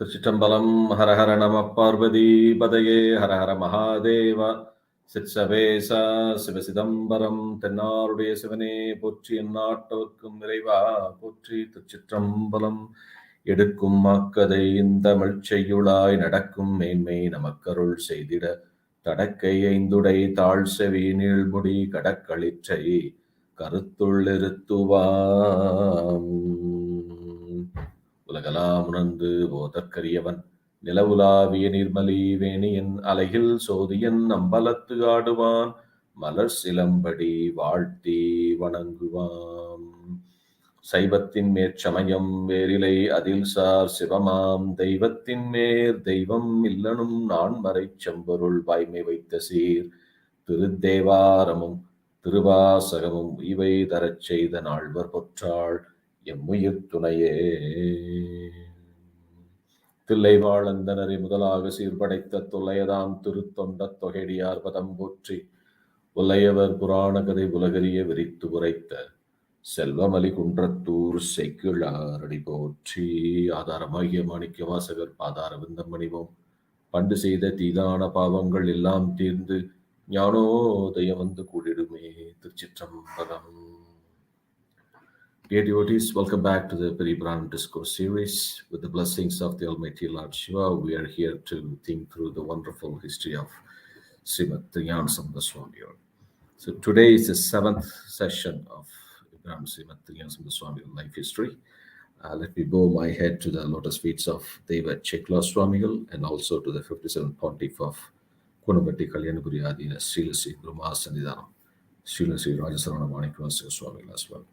Thiruchitrambalam, Hara Hara Nama Parvati Padaye, Hara Hara Mahadeva, Sitsavesa, Sivasidambaram, Tenaruடைய சிவனே போற்றி எந்நாட்டவர்க்கும் இறைவா போற்றி. திருச்சிற்றம்பலம். எடுக்கும் மாக்கதை இந்தமிழ் செய்யுளாய் நடக்கும் மேன்மை நமக்கருள் செய்திட தடக்கை ஐந்துடை தாழ் செவி நீள்முடி கடக்களிற்றை கருத்துள்ளிருத்துவாம். உலகலாம் உணர்ந்து போதற்கரியவன் நிலவுலாவிய நீர்மலி வேணியன் அலையில் சோதியன் அம்பலத்து ஆடுவான் மலர் சிலம்படி வாழ்த்தி வணங்குவான். சைவத்தின் மேற்சமயம் வேரிலை அதில் சார் சிவமாம் தெய்வத்தின் மேற் தெய்வம் இல்லனும் நான்மறை செம்பொருள் வாய்மை வைத்த சீர் திருத்தேவாரமும் திருவாசகமும் இவை தரச் செய்த நால்வர் பொற்றாள் எம்முயிர் துணையே. தில்லை வாழந்தனரை முதலாக சீர்படைத்த தொல்லையதாம் திருத்தொண்ட தொகைடியார் பதம் போற்றி உலையவர் புராண கதை உலகறிய விரித்து உரைத்த செல்வமலி குன்றத்தூர் செய்கிழாரடி போற்றி. ஆதாரமாகிய மாணிக்க வாசகர் பாதார விந்தம் மணிவோம். பண்டு செய்த தீதான பாவங்கள் எல்லாம் தீர்ந்து ஞானோதயம் வந்து கூடிடுமே. திருச்சிற்றம்பலம். Dear devotees, welcome back to the Periyapuranam Discourse series. With the blessings of the Almighty Lord Shiva, we are here to think through the wonderful history of Siva Thirugnanasambandha. So today is the 7th session of Siva Thirugnanasambandha life history. Let me bow my head to the lotus feet of Deva Chekla Swamigal and also to the 57th pontiff of Kunabatti Kalyanapuri Adina Sri Brahmasandidhanam, Sri Rajasarana Manikvasa Swamigal as well.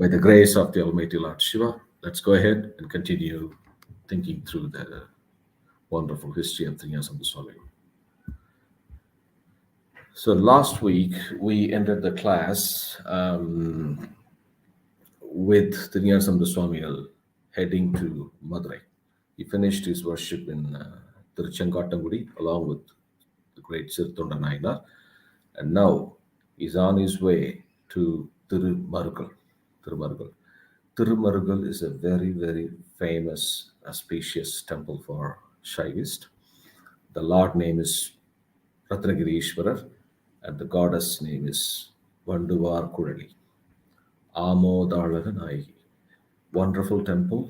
By the grace of the Almighty Lord Shiva, let's go ahead and continue thinking through the wonderful history of Thirugnanasambandha. So last week we ended the class with Thirugnanasambandha heading to Madurai. He finished his worship in Tiruchengattangudi along with the great Sirthonda Nayanar, and now he's on his way to Thirumarugal. Thirumarugal is a very, very famous, auspicious temple for Shaivist. The Lord name is Ratnagirishwarar and the goddess name is Vanduvar Kurali. Amodalaganayagi. Wonderful temple.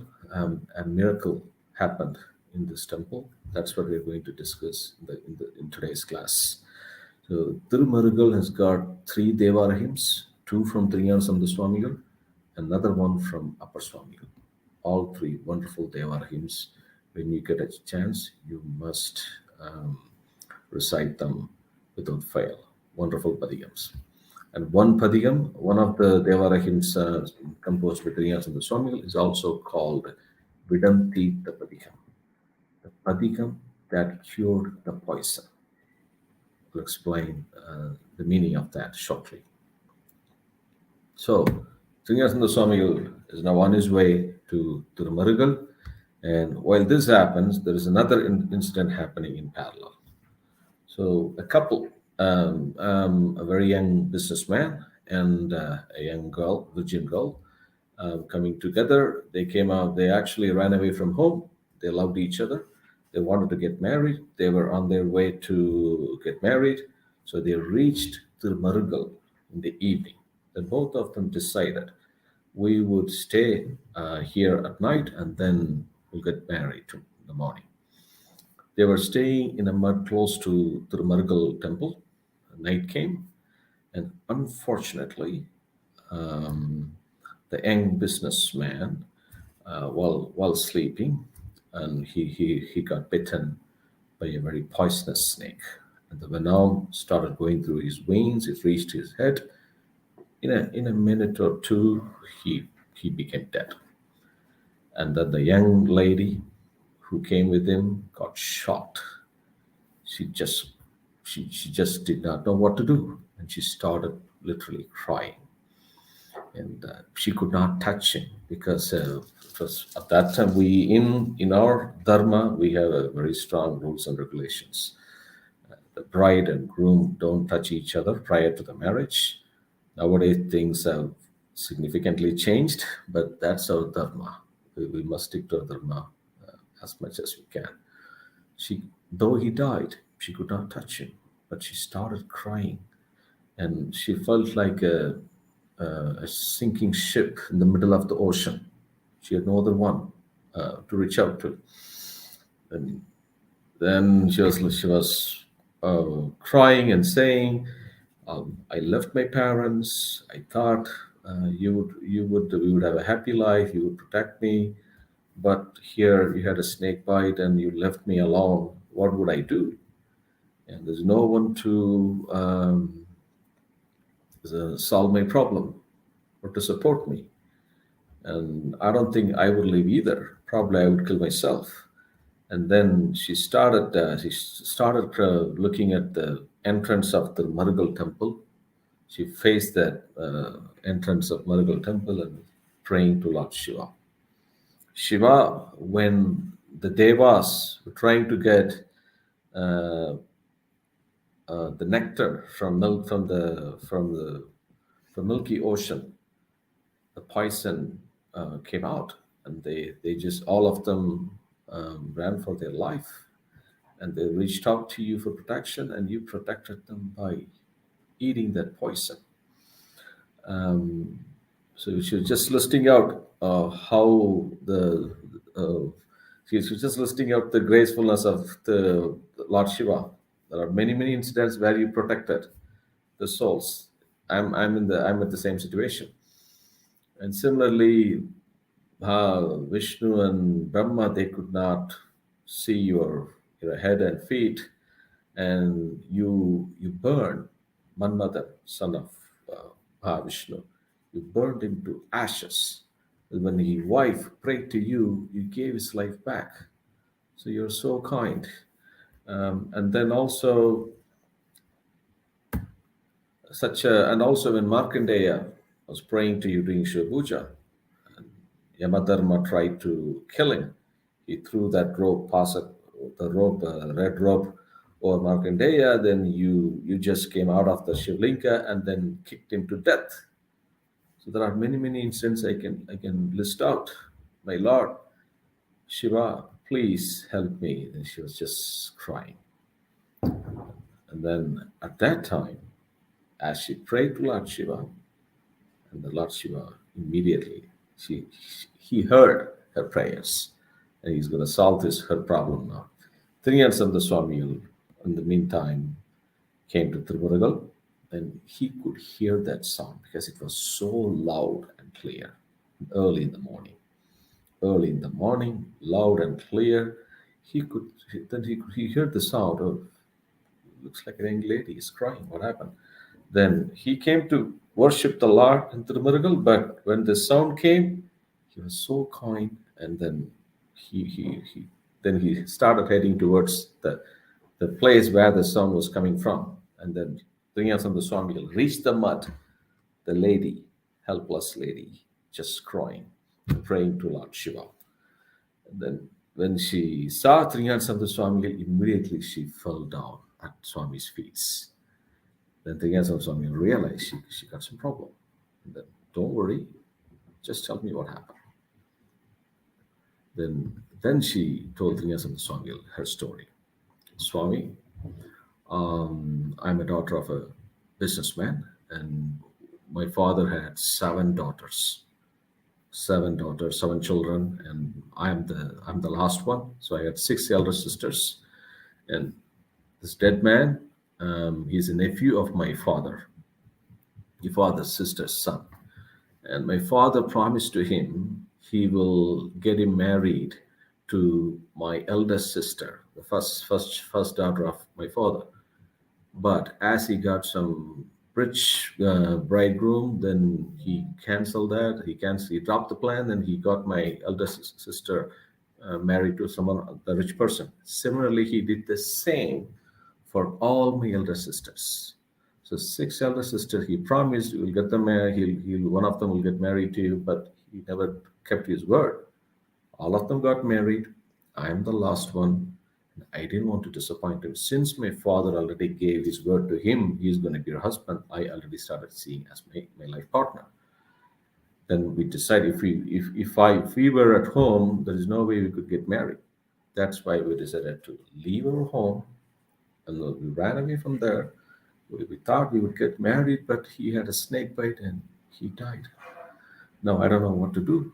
A miracle happened in this temple. That's what we're going to discuss in today's class. So Thirumarugal has got 3 Devara hymns, 2 from Thirugnanasambandha, another one from Upper Swamigal. All 3 wonderful Devara hymns. When you get a chance, you must recite them without fail. Wonderful padigams. And one padigam, one of the Devara hymns composed by Thirugnanasambandha is also called Vidanti the Padigam. The padigam that cured the poison. I'll explain the meaning of that shortly. So, Thirugnanasambandha is now on his way to Thirumarugal, and while this happens, there is another incident happening in parallel. So, a couple, a very young businessman and a young girl, virgin girl, coming together. They came out, they actually ran away from home. They loved each other. They wanted to get married. They were on their way to get married. So, they reached Thirumarugal in the evening. Then both of them decided we would stay here at night and then we'll get married in the morning. They were staying in a mud close to the Thirumarugal temple. Night came, and unfortunately, the young businessman, while sleeping, and he got bitten by a very poisonous snake, and the venom started going through his veins. It reached his head. In a minute or two, he became dead. And then the young lady who came with him got shot. She just did not know what to do, and she started literally crying. And she could not touch him because it was at that time in our dharma we have a very strong rules and regulations. The bride and groom don't touch each other prior to the marriage. Nowadays, things have significantly changed, but that's our dharma. We must stick to our dharma as much as we can. Though he died, she could not touch him, but she started crying, and she felt like a sinking ship in the middle of the ocean. She had no other one to reach out to. And then she was crying and saying, "I left my parents. I thought we would have a happy life. You would protect me, but here you had a snake bite and you left me alone. What would I do? And there's no one to solve my problem or to support me. And I don't think I would live either. Probably I would kill myself." And then she started looking at the entrance of the Marugal temple. She faced that entrance of Marugal temple and praying to Lord Shiva. Shiva, when the Devas were trying to get uh, the nectar from milk from Milky Ocean, the poison came out, and they just all of them ran for their life, and they reached out to you for protection, and you protected them by eating that poison. Um, so she was just listing out how the she was just listing out the gracefulness of the Lord Shiva. There are many incidents where you protected the souls. I'm at the same situation, and similarly, Vishnu and Brahma, they could not see your head and feet, and you burned Manmata, son of Vishnu. You burned him to ashes. When his wife prayed to you, you gave his life back. So you're so kind. And then also and also when Markandeya was praying to you during Shiva Puja, Yamadharma tried to kill him. He threw that rope, red rope, over Markandeya. Then you just came out of the Shivlinga and then kicked him to death. So there are many incidents I can list out. My Lord Shiva, please help me. And she was just crying. And then at that time, as she prayed to Lord Shiva, and the Lord Shiva immediately she he heard her prayers, and he's going to solve her problem now. Thirugnanasambanda in the meantime, came to Tirumaragal, and he could hear that sound because it was so loud and clear early in the morning. Early in the morning, loud and clear. He heard the sound of, looks like a young lady is crying. What happened? Then he came to worship the Lord in Tirumaragal, but when the sound came, he was so kind, and then he started heading towards the place where the sound was coming from. And then Thirugnanasambanda Swami reached the mud, the lady, helpless lady, just crying, praying to Lord Shiva. And then when she saw Thirugnanasambanda Swami, immediately she fell down at Swami's feet. Then Thirugnanasambanda Swami realized she got some problem. And then, don't worry, just tell me what happened. Then she told Thirugnanasambanda Swami her story. Swami, I'm a daughter of a businessman, and my father had seven daughters, seven children, and I'm the last one. So I had six elder sisters, and this dead man, he's a nephew of my father's sister's son, and my father promised to him he will get him married to my eldest sister, the first daughter of my father. But as he got some rich bridegroom, then he canceled that. He dropped the plan, and he got my eldest sister married to someone, the rich person. Similarly, he did the same for all my elder sisters. So six elder sisters, he promised he will get them married. One of them will get married to you, but he never kept his word. All of them got married. I am the last one. I didn't want to disappoint him. Since my father already gave his word to him, he's going to be her husband, I already started seeing as my life partner. Then we decided if we were at home, there is no way we could get married. That's why we decided to leave our home, and we ran away from there. We thought we would get married, but he had a snake bite and he died. Now I don't know what to do.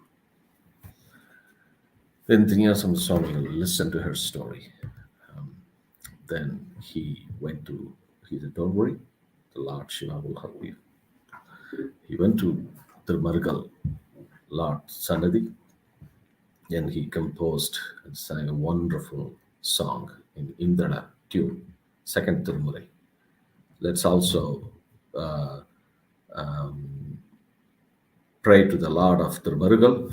Then Thirugnanasambanda Swami listened to her story. Then he went to, he said, don't worry, the Lord Shiva will help you. He went to Thirumarugal, Lord Sanadi, and he composed and sang a wonderful song in Indra tune, second Tirumurai. Let's also uh, um, pray to the Lord of Thirumarugal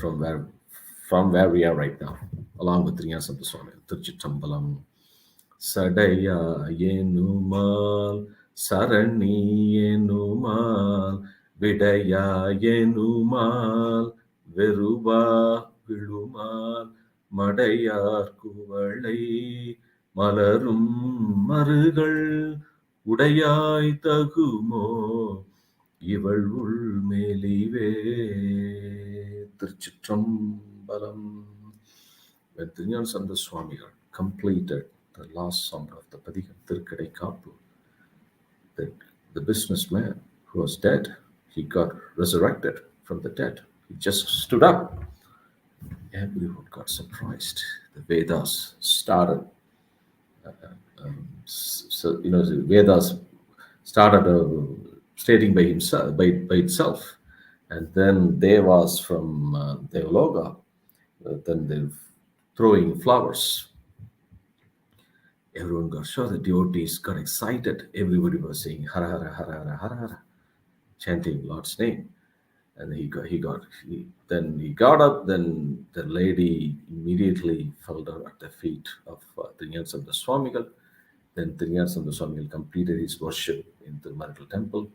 from where we are right now, along with Thirugnanasambanda Swami. Thiruchitrambalam. Sadaya yenumal, Sarani yenumal, Vidaya yenumal, Veruba vilumal, Madayar kuvalai, Malarum marugal, Udayai tagumo, Ival ulmelive, Thiruchitrambalam. When Thirugnanasambanda Swami completed the last song of the Padikam Tirukadai Kapu, the businessman who was dead, he got resurrected from the dead. He just stood up. Everyone got surprised. The Vedas started. The Vedas started stating by himself, by itself, and then Devas from Devaloka, then they're throwing flowers. Everyone got sure, the devotees got excited. Everybody was saying Hara Hara Hara Hara Hara Hara, chanting Lord's name. And then he got up. Then the lady immediately fell down at the feet of Thirugnanasambanda Swamigal. Then Thirugnanasambanda Swamigal completed his worship in the marital temple.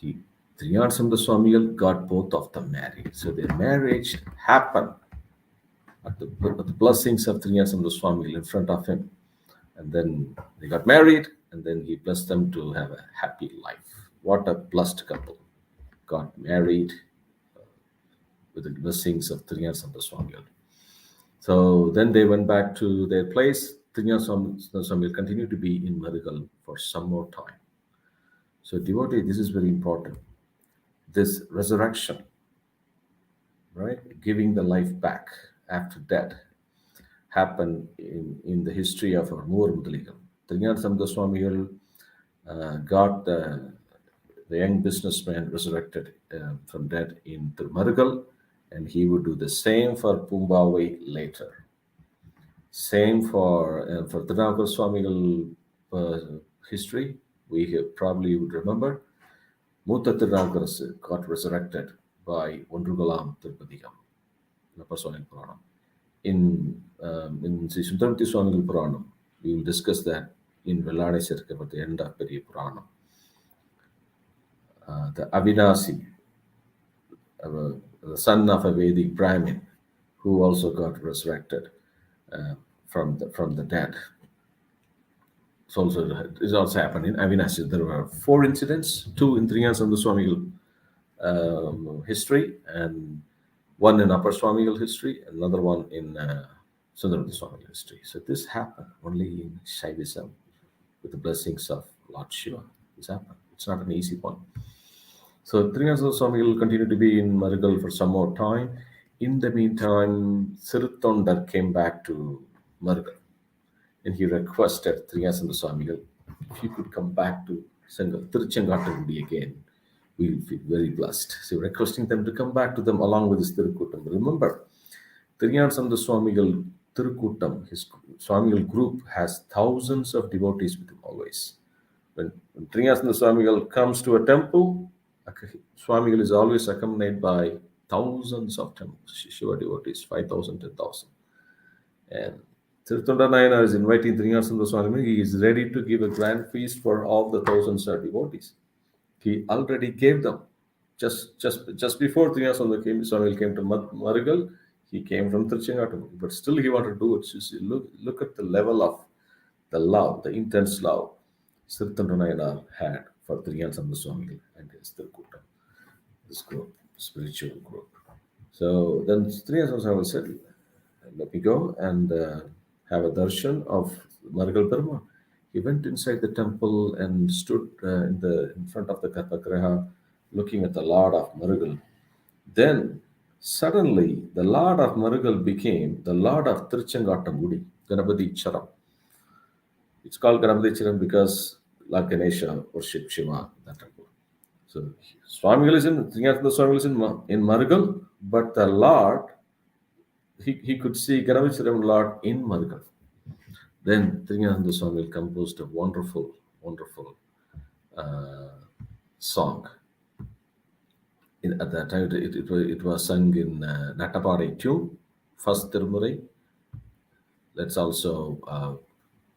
Thirugnanasambanda Swamigal got both of them married. So their marriage happened at the blessings of Thirugnanasambanda Swamigal in front of him. And then they got married, and then he blessed them to have a happy life. What a blessed couple. Got married with the blessings of Thirugnanasambanda Swamigal. So then they went back to their place. Thirugnanasambanda Swamigal continued to be in Marugal for some more time. So devotee, this is very important. This resurrection, right? Giving the life back after death, happened in the history of our Moor Mudaligam. Thirugnanasambanda Swamigal got the young businessman resurrected from death in Thirumarugal, and he would do the same for Pumbawai later. Same for Thirugnanasambanda Swamigal history. We probably would remember Mutha Thirugnanasambanda got resurrected by Onrugalam Tirupathigam, Upper Swami Puranam. In Sri Swamigal Puranam, we will discuss that in Velade Sirkam at the end of Periyapuranam. The Avinasi, the son of a Vedic Brahmin, who also got resurrected from the dead. It's also happened in Avinasi. There were 4 incidents, 2 in Thirugnanasambanda Swamigal history, and 1 in Upper Swamigal history, another one in Sundarmurti Swamigal history. So this happened only in Shaivism with the blessings of Lord Shiva. This happened. It's not an easy one. So Thirugnanasambanda Swamigal continued to be in Marugal for some more time. In the meantime, Sirutondar came back to Marugal, and he requested Thirugnanasambanda Swamigal, if you could come back to Tiruchengattamudi again, we will feel very blessed. So requesting them to come back to them along with his Tirukuttam. Remember, Thirugnanasambanda Swamigal Tirukuttam, his Swamigal group, has thousands of devotees with him always. When Thirugnanasambanda Swamigal comes to a temple, Swamigal is always accompanied by thousands of temples, Shiva devotees, 5,000, 10,000. And Tirutondar Nayanar is inviting Thirugnanasambanda Swamigal. He is ready to give a grand feast for all the thousands of devotees. He already gave them. Just before Thirugnanasambanda Swamigal came to Marugal, he came from Tiruchengattamudi. But still he wanted to do it. So look at the level of the love, the intense love Tirutondar Nayanar had for Thirugnanasambanda Swamigal and his Tirukuttam, this group, spiritual group. So then Thirugnanasambanda Swamigal said, let me go and have a darshan of Marugal Perumal. He went inside the temple and stood in front of the Garbhagriha looking at the Lord of Marugal. Then suddenly the Lord of Marugal became the Lord of Tiruchengattamudi, Ganapati Charam. It's called Ganapati Charam because Lord Ganesha worshipped Shiva in that temple. So Swamigal is in Swamigal is in Marugal, but the Lord he could see Ganapati Charam Lord in Marugal. Then Thirugnanasambandha composed a wonderful, wonderful song. At that time, it was sung in Nattapadi tune, first Tirumurai. Let's also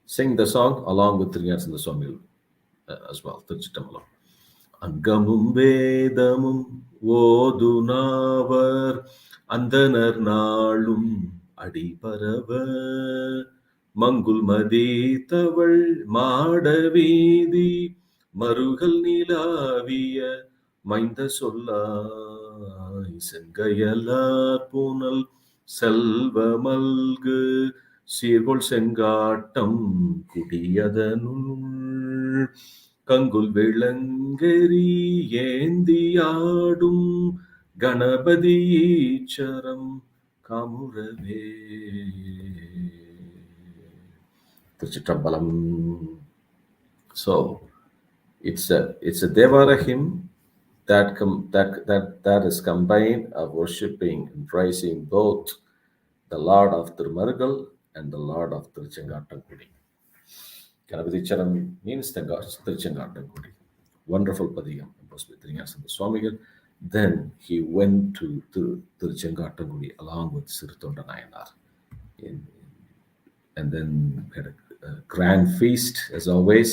sing the song along with Thirugnanasambandha as well. Thiruchitrambalam. அங்கமும் வேதமும் ஓதுனாவர் அந்தனர் நாளும் அடிபரவ மங்குல் மதீத்தவள் மாடவீதி மருகல் நிலாவிய மைந்த சொல்லாய் செங்கையலார் பூனல் செல்வ மல்கு சீர்கொள் செங்காட்டம் குடியதனுள் கங்குல் விளங்கெறி ஏந்தியாடும் Ganapathi ஈச்சரம் காமுரவே. Thiruchitrambalam. So it's a Devara hymn that is combined of worshipping and praising both the Lord of Tirumurugal and the Lord of Tiruchengattamudi. Ganapati Charam means the God Tiruchengattamudi. Wonderful padiyam composed by Thirugnanasambandha. Then he went to Tiruchengattamudi along with Sirthonda Nayanar. And then had a grand feast, as always,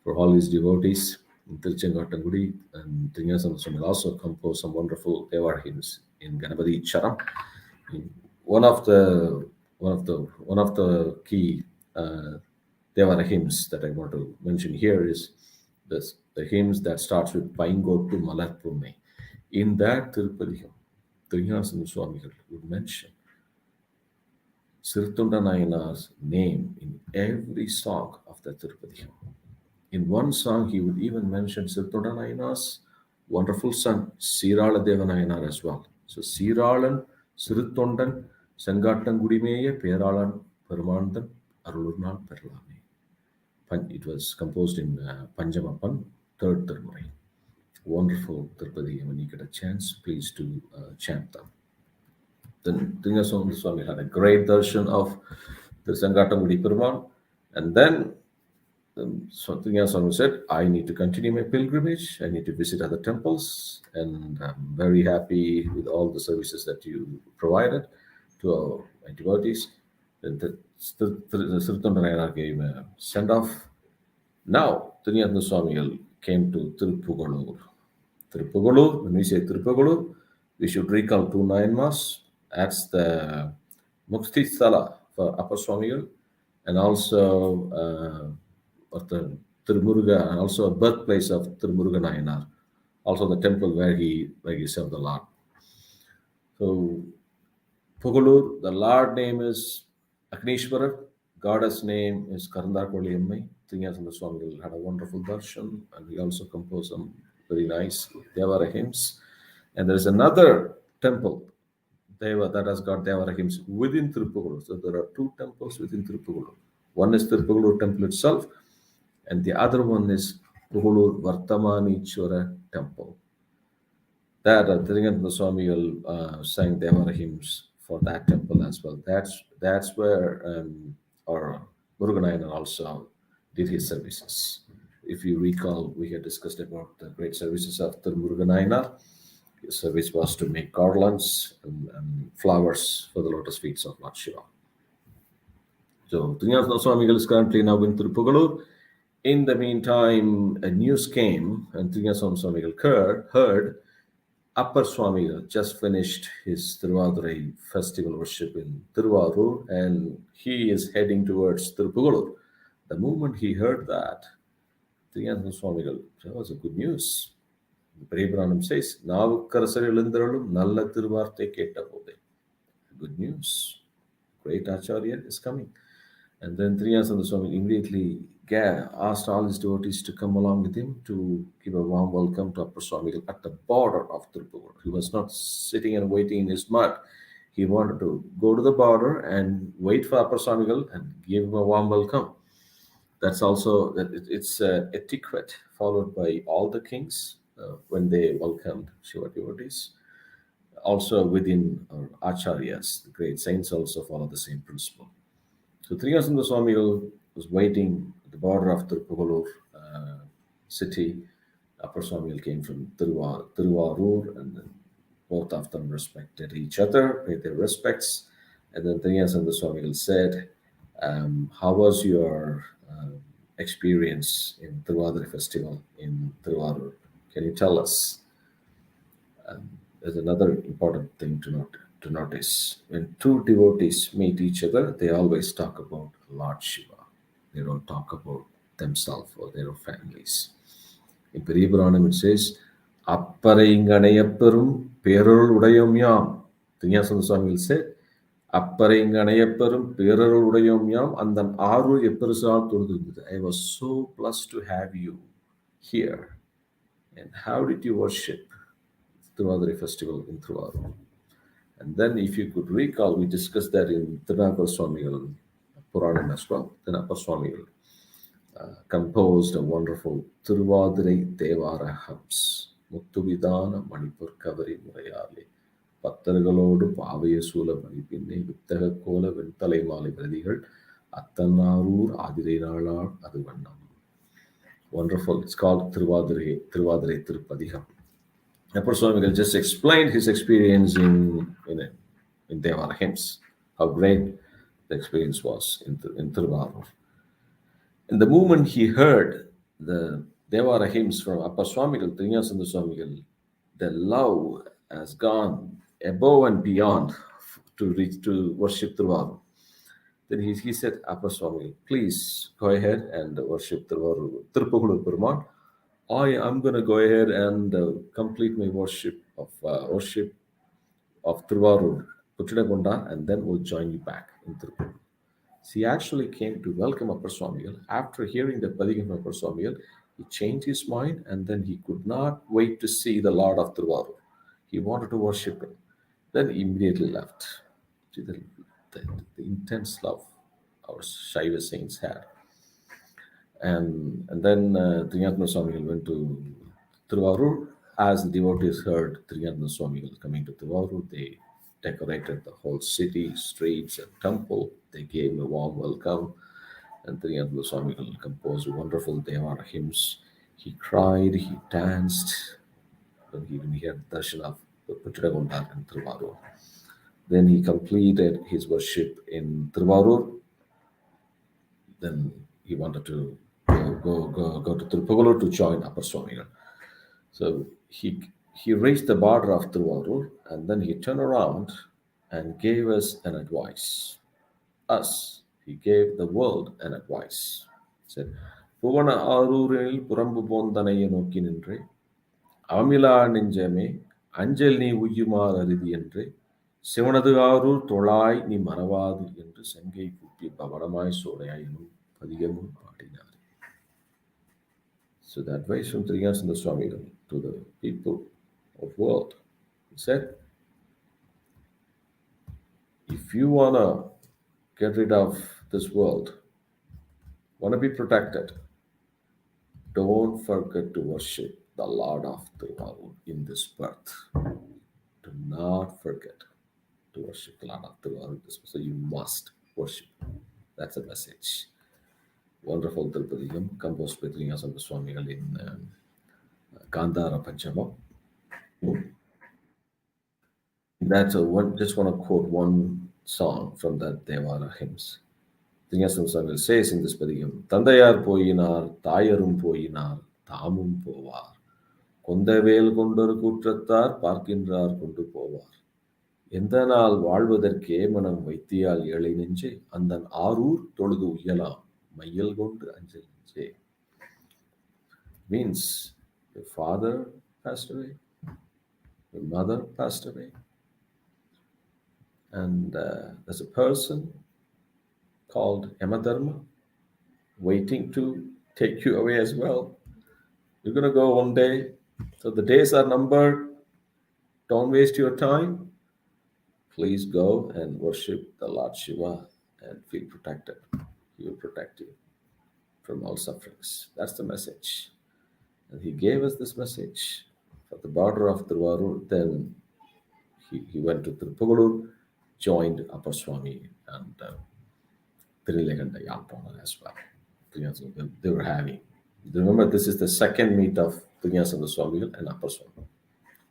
for all his devotees in Tiruchengattamudi. And Thirugnanasambandha also composed some wonderful Devara hymns in Ganapati Charam. One of the key Devara hymns that I want to mention here is the hymns that starts with Paingotu Malarpume. In that Tirupadi, Thirugnanasambandha would mention Sirthonda Nayanar's name in every song of the Tirupadi. In one song, he would even mention Sirthonda Nayanar's wonderful son, Sirala Deva Nayanar as well. So Siralan, Sirthondan, Sangattangudimeya, Peralan, Permandan, Arulurnal, Perlame. It was composed in Panjamapan, third Tirumurai. Wonderful Tirupadi. When you get a chance, please do chant them. Then Thirugnanasambandha had a great darshan of the Sangattamudi Perumal. And then Thirugnanasambandha said, I need to continue my pilgrimage. I need to visit other temples. And I'm very happy with all the services that you provided to my devotees. Then Sirthonda Nayanar gave a send-off. Now, Thirugnanasambandha came to Tirupugalur. Tirupugalur, when we say Tirupugalur, we should recall two Nayanmars. That's the Mukti Sthala for Upper Swamigal, and also the Tirumuruga, and also a birthplace of Tirumuruga Nayanar, also the temple where he served the Lord. So, Pugalur, the Lord name is Agnishwarar, goddess name is Karandarkoliyamai. Thirugnanasambandha had a wonderful darshan, and he also composed some very nice Devara hymns. And there is another temple that has got Devara hymns within Tirupugalur. So there are two temples within Tirupugalur. One is Tirupugalur temple itself, and the other one is Pugalur Vartamanichwara temple. That Thirugnanasambandha sang Devara hymns for that temple as well. That's where our Murugan Nayanar also did his services. If you recall, we had discussed about the great services of Tirumuruga Nayanar. His service was to make garlands and flowers for the lotus feet of Lord Shiva. So Thirugnanasambandha is currently now in Tirupugalur. In the meantime, a news came, and Thirugnanasambandha heard Upper Swamigal just finished his Thiruvadurai festival worship in Tiruvarur, and he is heading towards Tirupugalur. The moment he heard that, Thirugnanasambandha, that was a good news. Periyapuranam says, Navukkarasarilindaralum Nalla Thiruvarthai Ketta Pode. Good news. Great Acharya is coming. And then Thirugnanasambanda Swami immediately asked all his devotees to come along with him to give a warm welcome to Upper Swamigal at the border of Tirupur. He was not sitting and waiting in his mud. He wanted to go to the border and wait for Upper Swamigal and give him a warm welcome. That's also it's etiquette followed by all the kings when they welcomed Shiva devotees. Also within acharyas, the great saints also follow the same principle. So Thirugnanasambanda Swami was waiting at the border of Tirupur city. Upper Swami came from Tiruvarur, and then both of them respected each other, paid their respects. And then Thirugnanasambanda Swami said, how was your experience in Tiruvadari festival in Tiruvarur? Can you tell us? There's another important thing to notice. When two devotees meet each other, they always talk about Lord Shiva. They don't talk about themselves or their families. In Periyapuranam it says, Apparinganayapparum Perul Udayam Yam. Thirugnanasambanda Swami will say, Apparinganayapparum Perul Udayam Yam, and then Aru Eppersal Turdu. I was so blessed to have you here. And how did you worship Tiruvadari festival in Tiruvarur? And then, if you could recall, we discussed that in Thirugnanasambanda Swamigal Puranam as well. Thirugnanasambanda Swamigal composed a wonderful Tiruvadari Devara hymns. Muttuvidana Manipur Kavari Murayali. Pattaragalodu Pavaya Sula Manipinne Vittaga Kola Ventalai Mali Bradigal Attanarur Adirinalar Aduvannam. Wonderful. It's called Tiruvadari Tirupadiham. Upper Swami just explained his experience in Devara hymns, how great the experience was in Tiruvarur. And the moment he heard the Devara hymns from Upper Swamigal, Thirugnanasambanda Swamigal, the love has gone above and beyond to reach to worship Tiruvarur. Then he said, Upper Swami, please go ahead and worship Tirupagulu Perumal. I am going to go ahead and complete my worship of Tiruvarur, Puchinagonda, and then we'll join you back in Tirupur. He actually came to welcome Upper Swamigal. After hearing the Padigam of Upper Swamigal, he changed his mind, and then he could not wait to see the Lord of Tiruvarur. He wanted to worship him. Then he immediately left. See the intense love our Shaiva saints had. And then Thirugnanasambanda Swami went to Tiruvarur. As the devotees heard Thirugnanasambanda Swami coming to Tiruvarur, they decorated the whole city, streets, and temple. They gave him a warm welcome. And Thirugnanasambanda Swami composed wonderful Devara hymns. He cried, he danced, and even he had darshan of Puchinagonda and Tiruvarur. Then he completed his worship in Tiruvarur. Then he wanted to go to Tirupagulu to join Upper Swamigal. So he reached the border of Tiruvarur, and then he turned around and gave us an advice. He gave the world an advice. He said, Puvana Aruril Purambu Bondanaya Noki Nindre, Amila Ninjame, Anjel ni Uyumar Aridi Andre, Sivanadu Arur Tolai ni Maravadu என்று செங்கை குப்பி பவனமாய் சோடையாயினும் பதிகமும் பாடினார். So the advice from Thirugnanasambanda Swami to the people of world, he said, if you want to get rid of this world, want to be protected, don't forget to worship the Lord of Tiruvarur in this birth. Do not forget to worship the Lord of Tiruvarur in this birth. So you must worship. That's the message. Wonderful Tirupadigam, composed by Thirugnanasambanda Swami in Gandhara Panchama. That's just want to quote one song from that Devara hymns. Thirugnanasambanda Swami says in this Padigam, Tandayar Poyinar, Tayarum Poyinar, Tamum Povar, Kondavel Kondur Kutrattar, Parkindrar Kundu Povar. எந்த நாள் வாழ்வதற்கே மனம் வைத்தியால் ஏழை நெஞ்சே அந்தன் ஆரூர் தொழுது உயலாம் மையல் கொண்டு அஞ்சல் நெஞ்சே. Means your father passed away, your mother passed away, and as a person called Yamadharma waiting to take you away as well. You're going to go one day. So the days are numbered. Don't waste your time. Please go and worship the Lord Shiva and feel protected. He will protect you from all sufferings. That's the message. And he gave us this message at the border of Tiruvarur. Then he went to Tirupugalur, joined Upper Swami and Thirugnanasambanda Yalpana as well. They were having. Remember, this is the second meet of Thirugnanasambanda Swami and Upper Swami.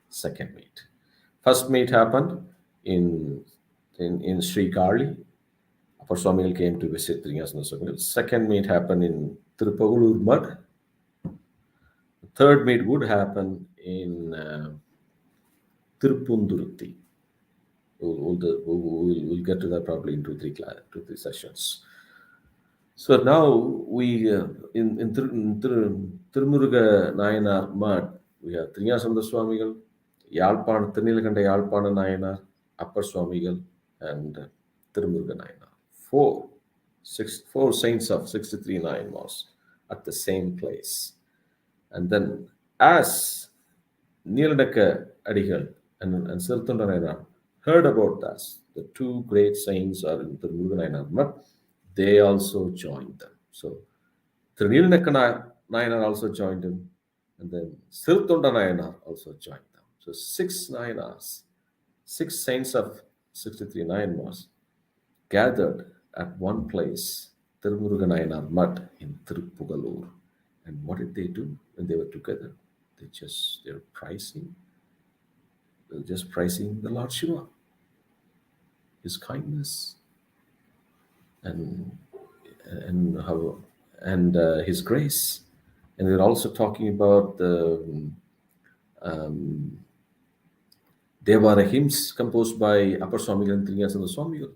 Second meet. First meet happened in Sri Kali. Upper Swami came to visit Thirugnanasambanda Swami. Second meet happened in Tirupugalur Mud. The third meet would happen in Tirupundurthi. We'll get to that probably in two, three sessions. So now we in Tirumuruga Nayanar Mud, we have Thirugnanasambanda Swamigal, Yalpana, Thirugnanasambanda Yalpana Nayanar, Upper Swamigal, and Tirumuruga Nayanar. Four saints of 63 Nayanmars at the same place. And then as Niladaka Adigal and Sirthunda Nayanar heard about this, the two great saints are in Tirumuruga Nayanar Mud, they also joined them. So Thirugnanasambanda Nayanar also joined him, and then Sirthunda Nayanar also joined them. So 6 Nayanars, 6 saints of 63 Nayanmars gathered at one place, Tirumuruga Nayanar Mud in Tirupugalur. And what did they do when they were together? They're praising the Lord Shiva, his kindness, and his grace. And they're also talking about the Devara hymns composed by Upper Swamigal and Thirugnanasambanda Swamigal.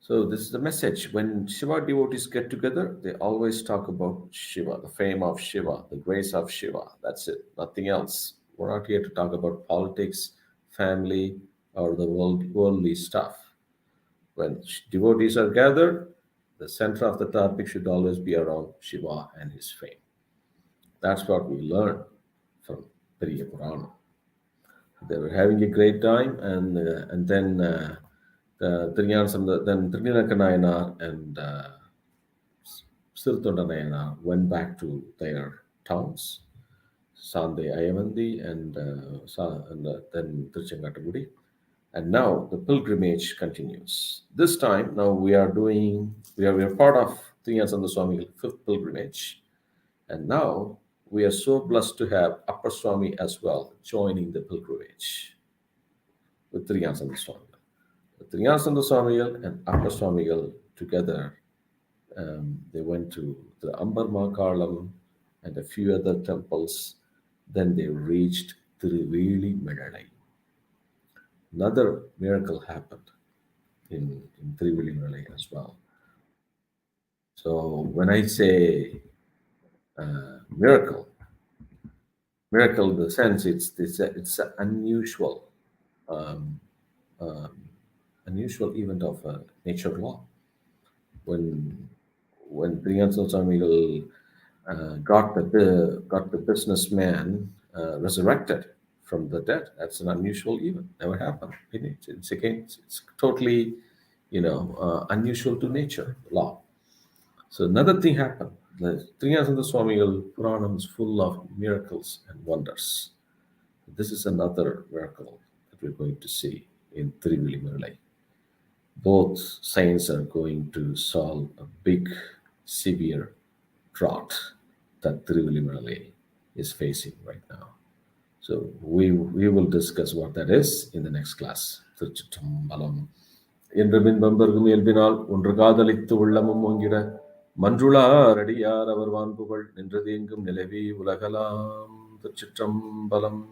So this is the message. When Shiva devotees get together, they always talk about Shiva, the fame of Shiva, the grace of Shiva. That's it, nothing else. We're not here to talk about politics, family, or the worldly stuff. When devotees are gathered, the center of the topic should always be around Shiva and his fame. That's what we learn from Periyapuranam. They were having a great time, and then Thirugnanasambanda Nayanar and Sirthunda Nayanar went back to their towns, Sande Ayavandi and then Tiruchengattamudi. And now the pilgrimage continues. This time, now we are part of Thirugnanasambanda Swami 5th pilgrimage. And now we are so blessed to have Upper Swami as well joining the pilgrimage with Thirugnanasambanda Swami. Thirugnanasambanda Swamigal and Upper Swamigal together, they went to the Ambarmakalam and a few other temples. Then they reached Tiruvilimalai. Another miracle happened in Tiruvilimalai as well. So when I say miracle in the sense it's an unusual event of nature law. When Thirugnanasambanda Swamigal got the businessman resurrected from the dead, that's an unusual event. Never happened. It's totally, unusual to nature law. So another thing happened. The Thirugnanasambanda Swamigal Puranam is full of miracles and wonders. This is another miracle that we're going to see in Tiruvilimalai. Both saints are going to solve a big, severe drought that Tiruvilimalai is facing right now. So we will discuss what that is in the next class. Thiruchitrambalam. Indramin Bambargum Elbinal, Undragadalithu Ullamum Wangira, Mandrula Radiyar Avarvan Pugal, Indradingum Nelevi Ulagalam, Thiruchitrambalam.